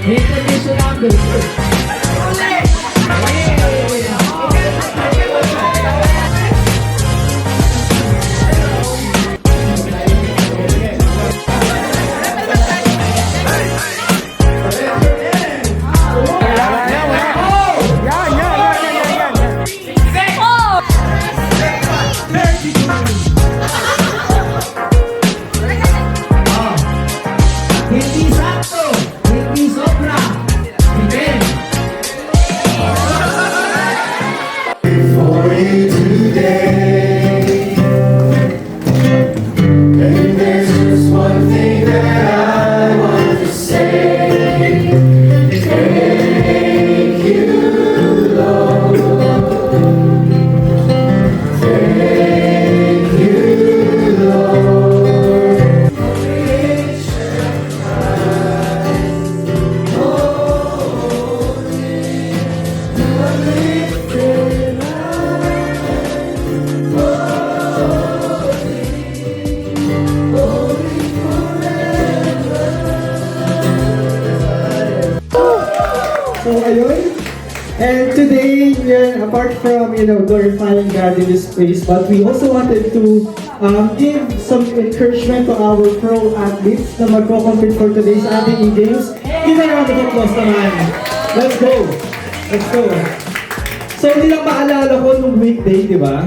Introduce number. Hindi sakto, hindi sobra. Amen. For you today. And there's just one thing that I want to say. Thank you, Lord. Thank you, Lord. So ayun, and today we are apart from glorifying God in this place, but we also wanted to give some encouragement to our pro athletes na magko-compete for today's ating games. Give a round of applause naman. Let's go! Let's go! So hindi lang maalala ko nung weekday, di ba?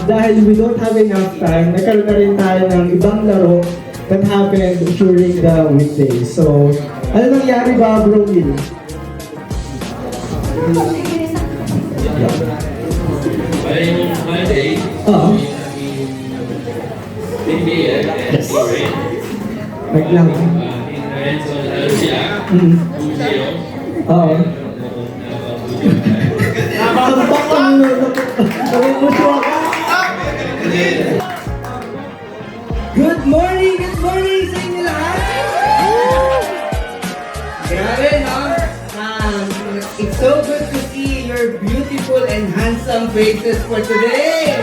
Dahil we don't have enough time, nagkaroon na rin tayo ng ibang laro that happened during the weekday. So, ano nangyari ba, Bro Will? Monday, Oo. yes. Naglang. Oo. Nakakabak ang nakumuswa ka. Good morning sa inyo lahat. Grabe, no? It's so good to see your beautiful and handsome faces for today.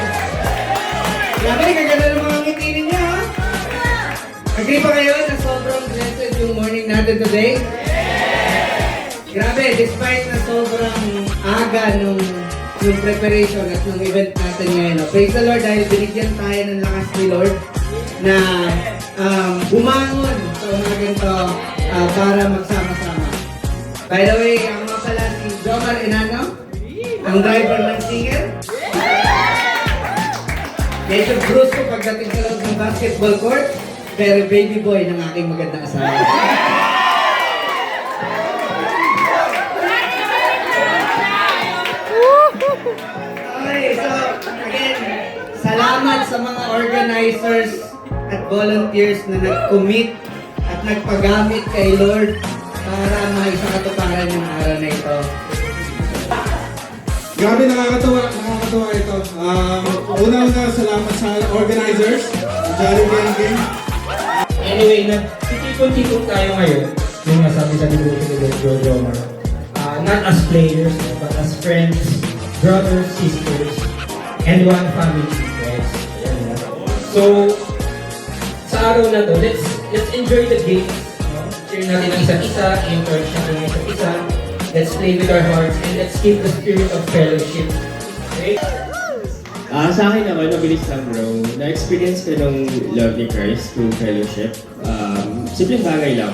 Grabe, kaganda ng mga ngiti ninyo, ha? Agree pa kayo na sobrang blessed yung morning natin today? Grabe, despite na sobrang aga nung preparation at nung event natin ngayon. No? Praise the Lord dahil binigyan tayo ng lakas ni Lord na bumangon sa umagang to para magsama-sama. By the way, ang mga pala si Jomar Enano, ang driver ng singer. Medyo brusco pagdating sa loob ng basketball court, pero baby boy ng aking magandang asawa. Okay, so again, salamat sa mga organizers at volunteers na nag-commit at nagpagamit kay Lord para maisakatuparan yung araw na ito. Grabe, nakakatawa ito. Una-una, salamat sa organizers, Jolly Gang. Anyway, nagtitipon-tipon tayo ngayon. Yung nasabi sa libro ni Jojo Omar. Not as players, but as friends, brothers, sisters, and one family. Guys. So, sa araw na to, let's enjoy the game. No? Share natin ang isa't isa, encourage natin ang isa't isa. Let's play with our hearts, and let's keep the spirit of fellowship. Okay? Sa akin naman, mabilis lang bro. Na-experience ko ng love ni Christ through fellowship. Simpleng bagay lang.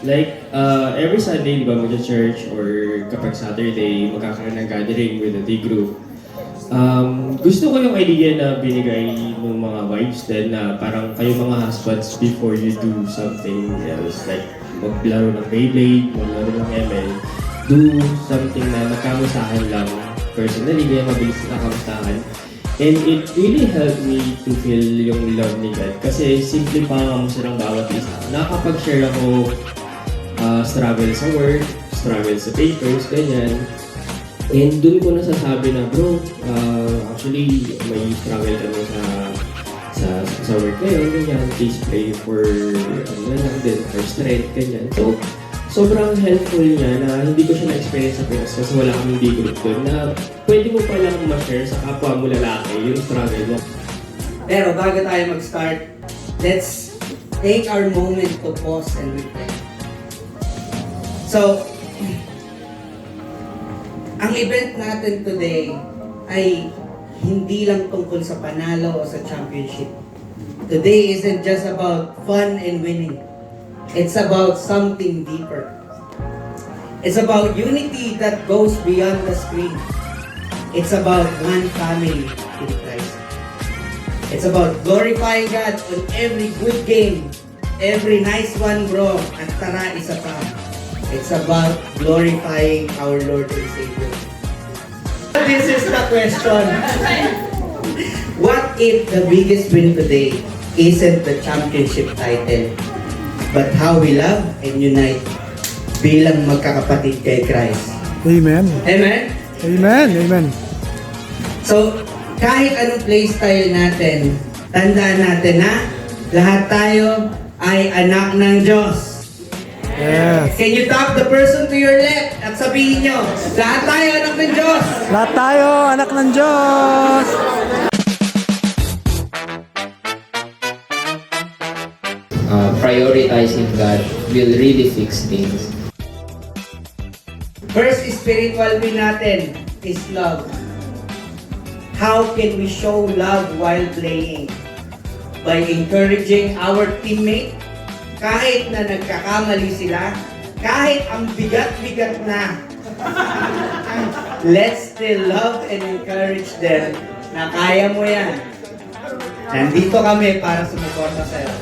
Like, every Sunday, di ba, mag-church or kapag Saturday, magkakaroon ng gathering with a day group. Gusto ko yung idea na binigay ng mga wives din na parang kayo mga husbands before you do something else. Like, maglaro ng Beyblade, maglaro ng ML. Do something na magkamustahan lang. Personally, kaya mabilis na kamustahan. And it really helped me to feel yung love ni God. Kasi simple pa kamusta ng bawat isa. Nakakapag-share ako struggle sa work, struggle sa papers, ganyan. And dun ko nasasabi na, bro, actually, may struggle kami sa work ngayon, ganyan. Please pray for, for strength, ganyan. So, sobrang helpful niya na hindi ko siya na-experience sa Pinas kasi wala kaming day group doon na pwede mo palang ma-share sa kapwa mo lalaki yung struggle mo. Pero bago tayo mag-start, let's take our moment to pause and reflect. So, ang event natin today ay hindi lang tungkol sa panalo o sa championship. Today isn't just about fun and winning. It's about something deeper. It's about unity that goes beyond the screen. It's about one family in Christ. It's about glorifying God on every good game, every nice one, bro, at tara isa pa. It's about glorifying our Lord and Savior. This is the question. What if the biggest win today isn't the championship title, but how we love and unite bilang magkakapatid kay Christ? Amen. Amen? Amen. Amen. So, kahit anong playstyle natin, tandaan natin na lahat tayo ay anak ng Diyos. Yes. Can you tap the person to your left at sabihin nyo, lahat tayo anak ng Diyos. Lahat tayo, anak ng Diyos. Prioritizing God will really fix things. First spiritual win natin is love. How can we show love while playing? By encouraging our teammate, kahit na nagkakamali sila, kahit ang bigat-bigat na, let's still love and encourage them na kaya mo yan. Nandito kami para sumuporta sa'yo.